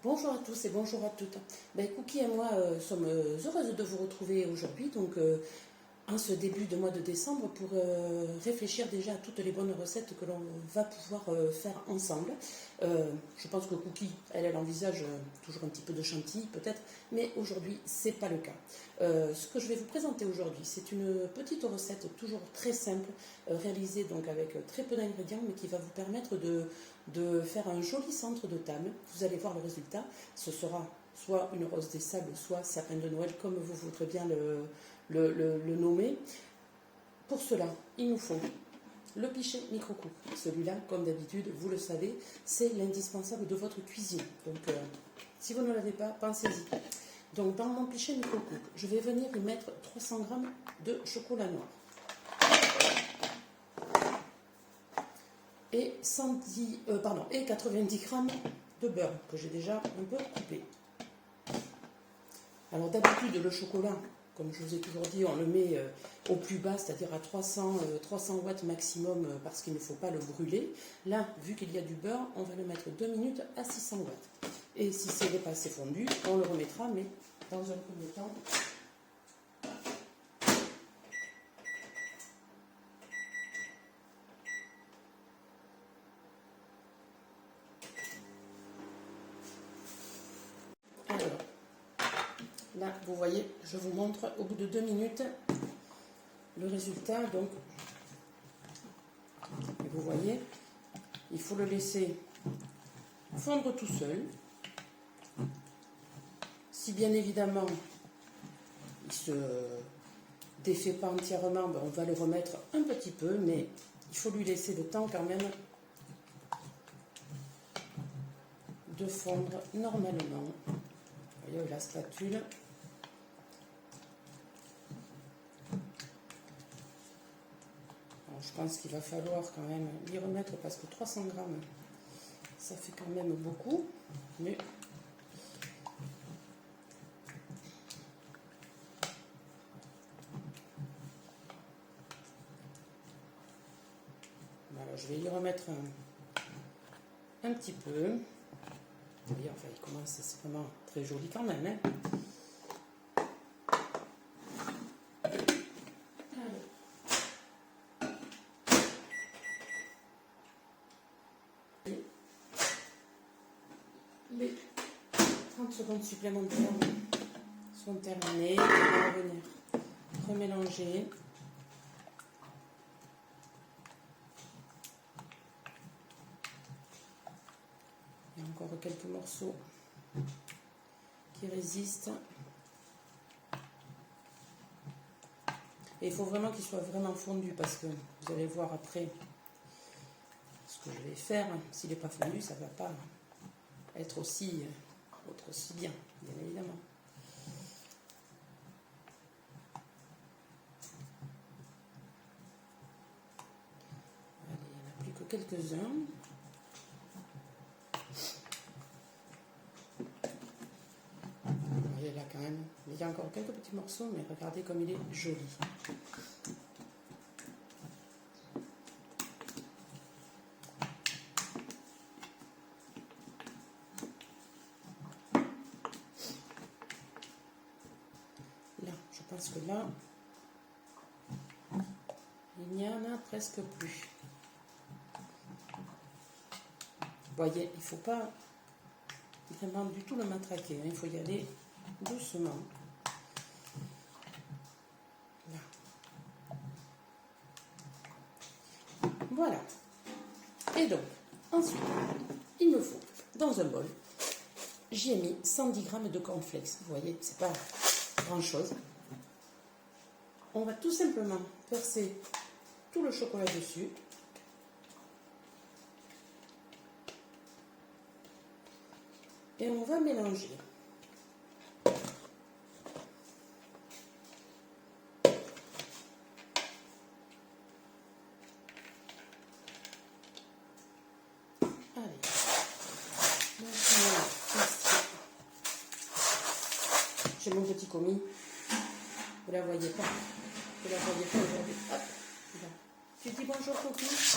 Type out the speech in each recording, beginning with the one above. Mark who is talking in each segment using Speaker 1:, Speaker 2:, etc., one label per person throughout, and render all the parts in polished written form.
Speaker 1: Bonjour à tous et bonjour à toutes. Cookie et moi sommes heureuses de vous retrouver aujourd'hui, en ce début de mois de décembre, pour réfléchir déjà à toutes les bonnes recettes que l'on va pouvoir faire ensemble. Je pense que Cookie, elle envisage toujours un petit peu de chantilly peut-être, mais aujourd'hui c'est pas le cas. Ce que je vais vous présenter aujourd'hui, c'est une petite recette toujours très simple, réalisée donc avec très peu d'ingrédients, mais qui va vous permettre de faire un joli centre de table. Vous allez voir le résultat. Ce sera soit une rose des sables, soit sapin de Noël, comme vous voudrez bien le nommer. Pour cela, il nous faut le pichet micro-coupe. Celui-là, comme d'habitude, vous le savez, c'est l'indispensable de votre cuisine. Donc, si vous ne l'avez pas, pensez-y. Donc, dans mon pichet micro-coupe, je vais venir y mettre 300 g de chocolat noir. Et 90 g de beurre que j'ai déjà un peu coupé. Alors d'habitude le chocolat, comme je vous ai toujours dit, on le met au plus bas, c'est-à-dire à 300 watts maximum parce qu'il ne faut pas le brûler. Là, vu qu'il y a du beurre, on va le mettre 2 minutes à 600 watts. Et si ce n'est pas assez fondu, on le remettra, mais dans un premier temps. Là, vous voyez, je vous montre au bout de 2 minutes le résultat. Donc, vous voyez, il faut le laisser fondre tout seul. Si bien évidemment, il ne se défait pas entièrement, on va le remettre un petit peu, mais il faut lui laisser le temps quand même de fondre normalement. Vous voyez, la spatule. Je pense qu'il va falloir quand même y remettre parce que 300 grammes, ça fait quand même beaucoup. Mais voilà, je vais y remettre un petit peu. Vous voyez, enfin, il commence, c'est vraiment très joli quand même. Hein. Les 30 secondes supplémentaires sont terminées. On va revenir remélanger. Il y a encore quelques morceaux qui résistent. Et il faut vraiment qu'il soit vraiment fondu parce que vous allez voir après ce que je vais faire. S'il n'est pas fondu, ça ne va pas être aussi bien, bien évidemment. Allez, il n'y en a plus que quelques-uns. Vous voyez là quand même, il y a encore quelques petits morceaux, mais regardez comme il est joli. Je pense que là, il n'y en a presque plus. Vous voyez, il ne faut pas vraiment du tout le matraquer, hein. Il faut y aller doucement. Là. Voilà. Et donc, ensuite, il me faut, dans un bol, j'y ai mis 110 g de cornflakes. Vous voyez, c'est pas grand-chose. On va tout simplement verser tout le chocolat dessus. Et on va mélanger. Allez. J'ai mon petit commis. Vous la voyez pas. Vous la voyez pas aujourd'hui. Hop. Là. Tu dis bonjour, Cookie.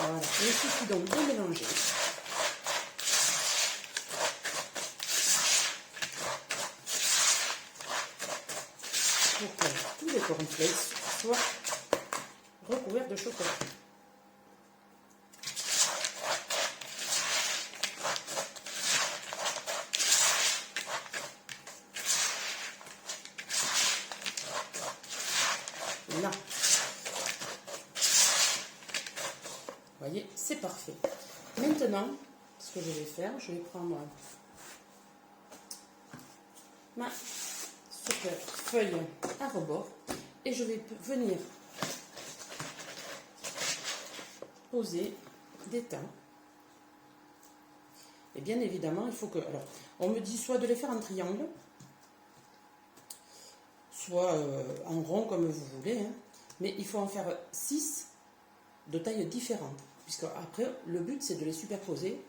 Speaker 1: Voilà, et il suffit donc de mélanger. Pour que tous les cornflakes soient recouverts de chocolat. Là. Vous voyez, c'est parfait. Maintenant, ce que je vais faire, je vais prendre ma super feuille à rebord et je vais venir poser des tas. Et bien évidemment, il faut que... Alors, on me dit soit de les faire en triangle, soit en rond comme vous voulez, hein, mais il faut en faire 6 de tailles différentes, puisque après, le but c'est de les superposer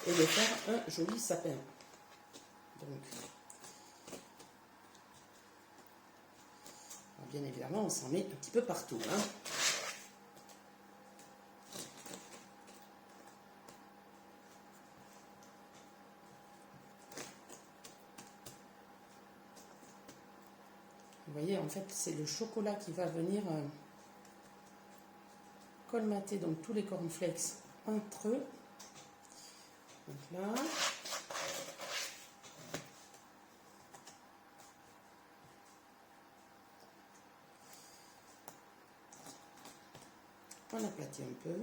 Speaker 1: et de faire un joli sapin. Donc, bien évidemment, on s'en met un petit peu partout. Hein. Vous voyez, en fait, c'est le chocolat qui va venir colmater donc tous les cornflakes entre eux. Donc là. On aplatit un peu.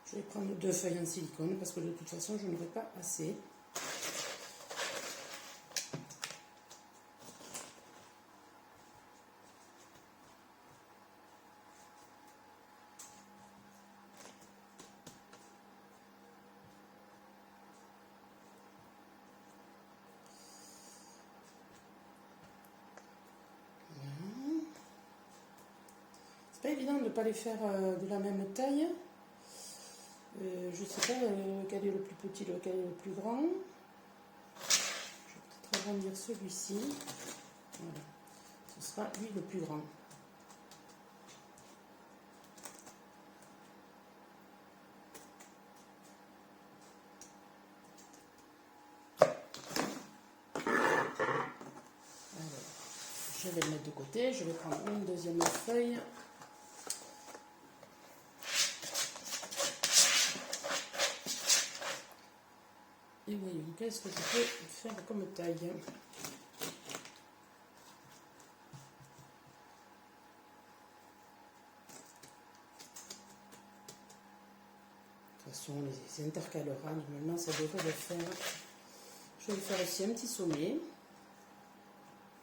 Speaker 1: Je vais prendre 2 feuilles en silicone parce que de toute façon je n'aurai pas assez. C'est pas évident de ne pas les faire de la même taille. Je ne sais pas lequel est le plus petit, lequel est le plus grand. Je vais peut-être agrandir celui-ci. Voilà. Ce sera lui le plus grand. Alors, je vais le mettre de côté. Je vais prendre une deuxième feuille. Et voyons, qu'est-ce que je peux faire comme taille? De toute façon, les intercalera, normalement ça devrait le faire. Je vais faire aussi un petit sommet.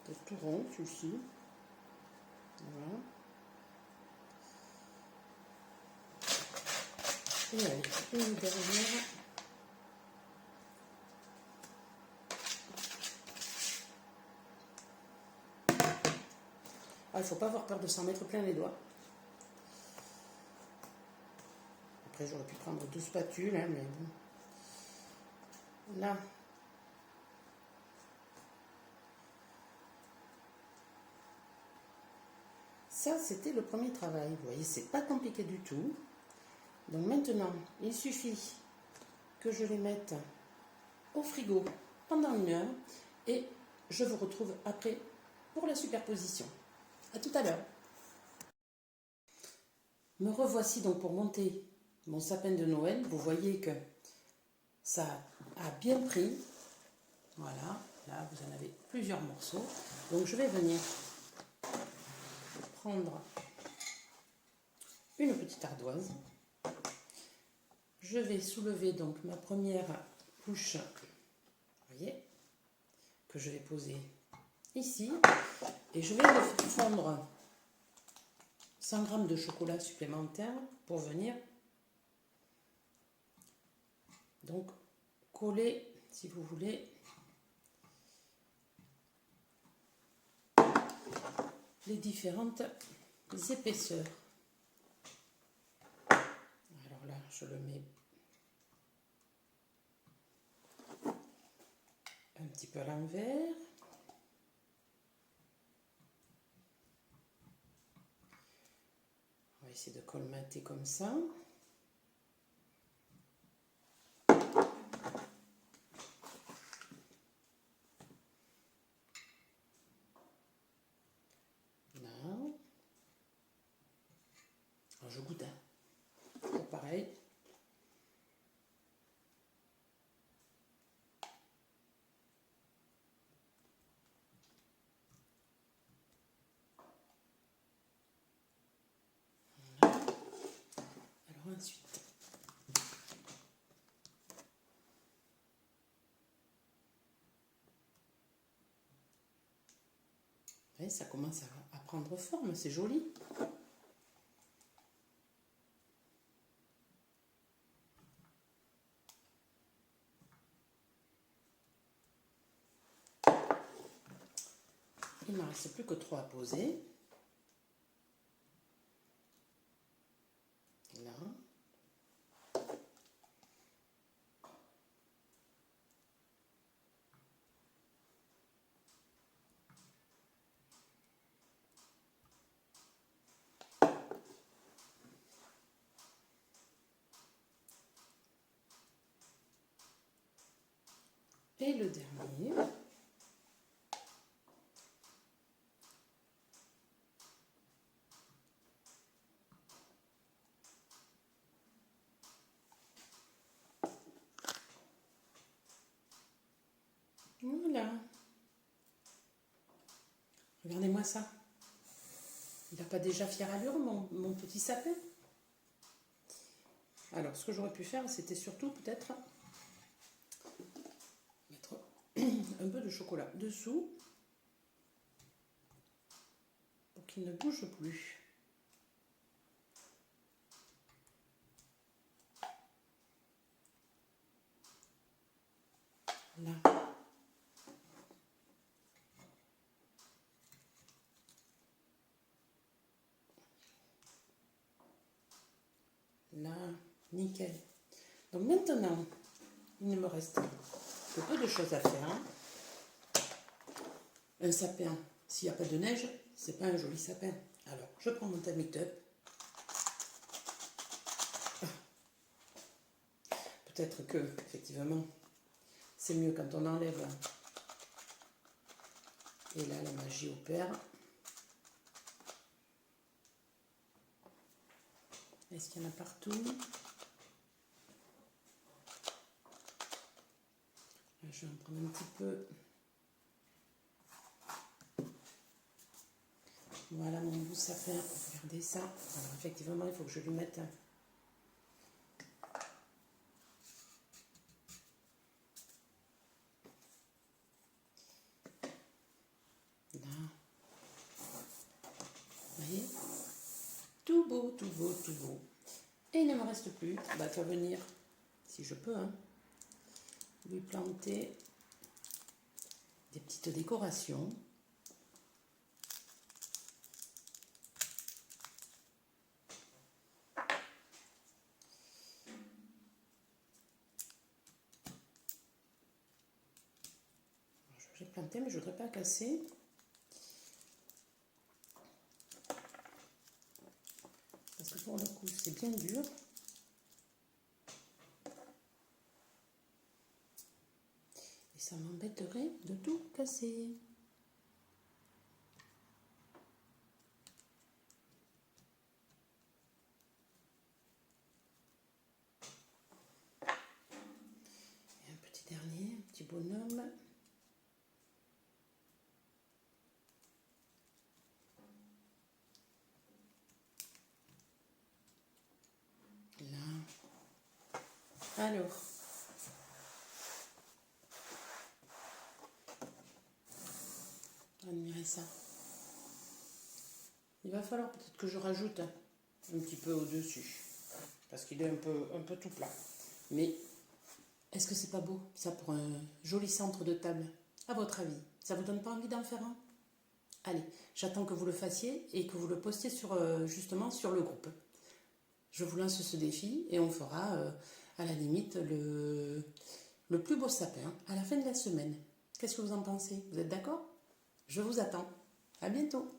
Speaker 1: De tout rond, celui-ci. Voilà. Et allez, une dernière. Ah, il ne faut pas avoir peur de s'en mettre plein les doigts. Après, j'aurais pu prendre 2 spatules, hein, mais bon. Là. Ça, c'était le premier travail. Vous voyez, c'est pas compliqué du tout. Donc maintenant, il suffit que je les mette au frigo pendant 1 heure et je vous retrouve après pour la superposition. À tout à l'heure. Me revoici donc pour monter mon sapin de Noël. Vous voyez que ça a bien pris. Voilà, là vous en avez plusieurs morceaux. Donc je vais venir prendre une petite ardoise. Je vais soulever donc ma première couche, vous voyez, que je vais poser ici. Et je vais fondre 100 g de chocolat supplémentaire pour venir donc coller, si vous voulez, les différentes épaisseurs. Alors là, je le mets petit peu à l'envers. On va essayer de colmater comme ça. Je goûte, toujours pareil. Voilà. Alors ensuite, ouais, ça commence à prendre forme, c'est joli. Il ne me reste plus que 3 à poser. Là. Et le dernier. Voilà. Regardez-moi ça. Il n'a pas déjà fière allure, mon petit sapin? Alors, ce que j'aurais pu faire, c'était surtout peut-être mettre un peu de chocolat dessous pour qu'il ne bouge plus. Là. Là, nickel. Donc maintenant, il ne me reste que peu de choses à faire. Un sapin, s'il n'y a pas de neige, c'est pas un joli sapin. Alors, je prends mon Tamitop. Peut-être que, effectivement, c'est mieux quand on enlève. Et là, la magie opère. Est-ce qu'il y en a partout? Là, je vais en prendre un petit peu. Voilà mon bout sapin. Regardez ça. Alors, effectivement, il faut que je lui mette là. Vous voyez? Tout beau, tout beau, tout beau. Et il ne me reste plus qu'à venir, si je peux, lui planter des petites décorations. J'ai planté, mais je ne voudrais pas casser. Parce que pour le coup, c'est bien dur. Et ça m'embêterait de tout casser. Et un petit dernier, un petit bonhomme. Alors, admirez ça. Il va falloir peut-être que je rajoute un petit peu au-dessus, parce qu'il est un peu tout plat. Mais est-ce que c'est pas beau, ça, pour un joli centre de table? À votre avis, ça vous donne pas envie d'en faire un? Allez, j'attends que vous le fassiez et que vous le postiez justement sur le groupe. Je vous lance ce défi et on fera à la limite le plus beau sapin à la fin de la semaine. Qu'est-ce que vous en pensez? Vous êtes d'accord? Je vous attends. À bientôt.